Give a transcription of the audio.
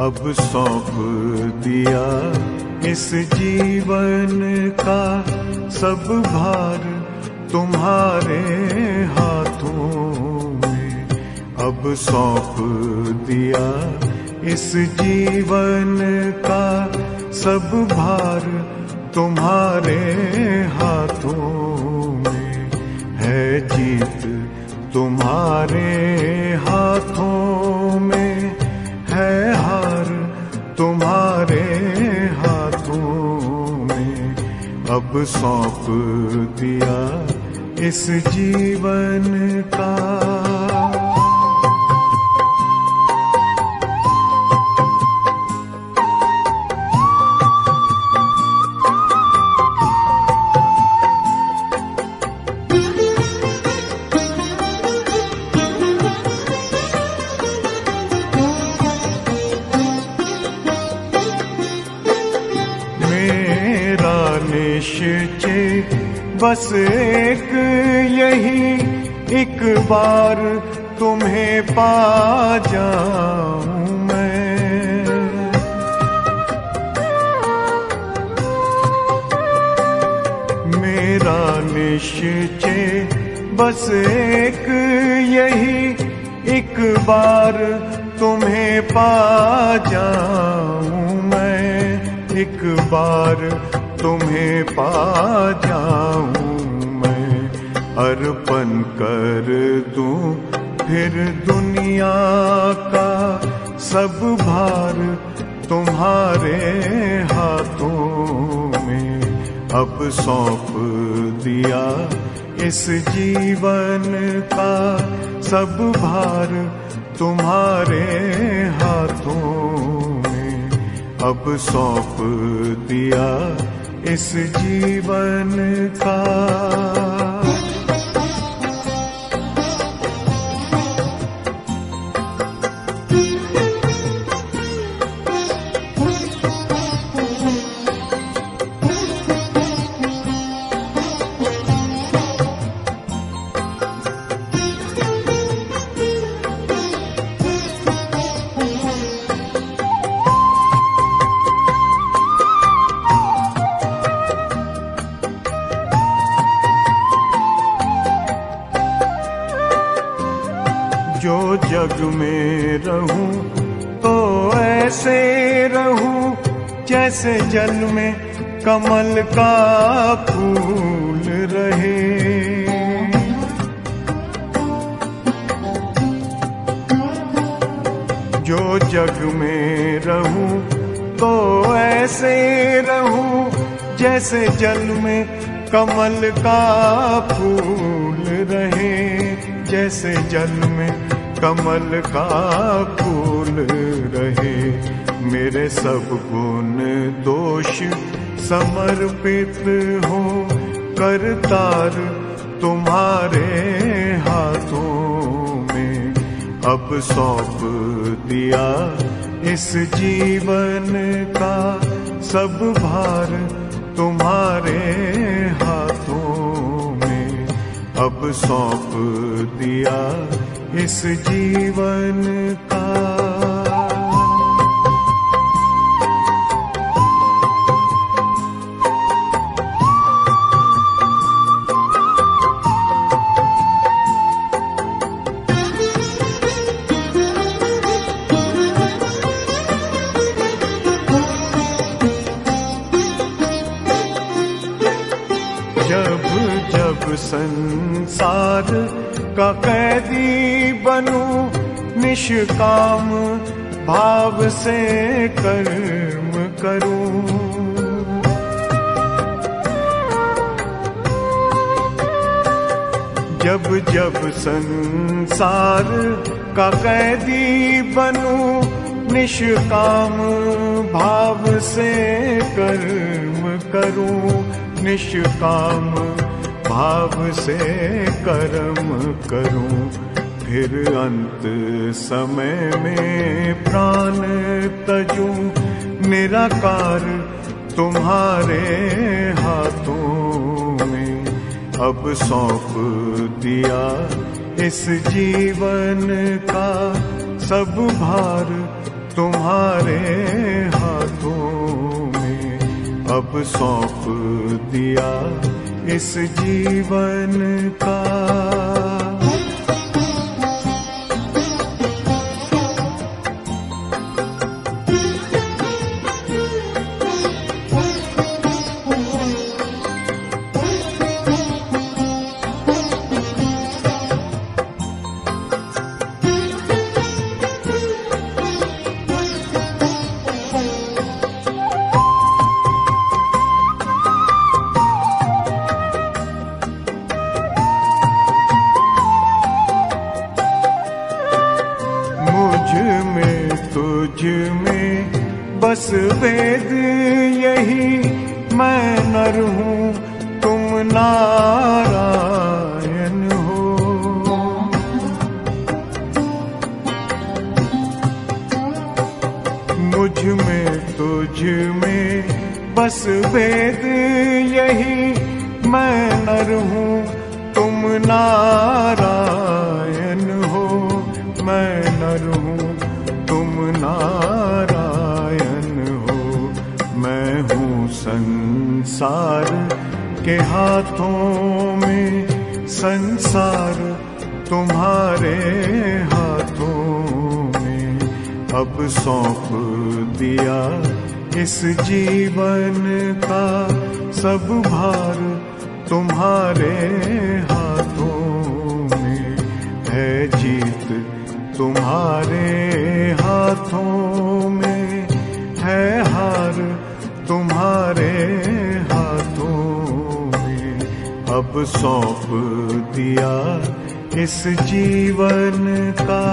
अब सौंप दिया इस जीवन का सब भार तुम्हारे हाथों में। अब सौंप दिया इस जीवन का सब भार तुम्हारे हाथों में। है जीत तुम्हारे हाथों में, है हार तुम्हारे हाथों में। अब सौंप दिया इस जीवन का। निश्चय बस एक यही, एक बार तुम्हें पा जाऊं मैं। मेरा निश्चय बस एक यही, एक बार तुम्हें पा जाऊं मैं। एक बार तुम्हें पा जाऊं मैं। अर्पण कर दूं फिर दुनिया का सब भार तुम्हारे हाथों में। अब सौंप दिया इस जीवन का सब भार तुम्हारे हाथों में। अब सौंप दिया इस जीवन का। जो जग में रहूं तो ऐसे रहूं जैसे जल में कमल का फूल रहे। जो जग में रहूं तो ऐसे रहूं जैसे जल में कमल का फूल रहे। जैसे जल में कमल का फूल रहे। मेरे सब गुण दोष समर्पित हो करतार तुम्हारे हाथों में। अब सौंप दिया इस जीवन का सब भार तुम्हारे हाथों में। अब सौंप दिया इस जीवन का। जब जब संसार का कैदी बनूं, निष्काम भाव से कर्म करूं। जब जब संसार का कैदी बनूं, निष्काम भाव से कर्म करूं। निष्काम भाव से कर्म करूं। फिर अंत समय में प्राण तजूं, निराकार तुम्हारे हाथों में। अब सौंप दिया इस जीवन का सब भार तुम्हारे हाथों में अब सौंप दिया इस जीवन का। तुझ में बस वेद यही, मैं नर हूँ तुम नारायण हो। मुझ में तुझ में बस वेद यही, मैं नर हूँ तुम नारायण हो। मैं नर हूँ तुम नारायण हो। मैं हूँ संसार के हाथों में, संसार तुम्हारे हाथों में अब सौंप दिया इस जीवन का। सब भार तुम्हारे हाथों में है, जीत तुम्हारे हाथों में है, हार तुम्हारे हाथों में अब सौंप दिया इस जीवन का।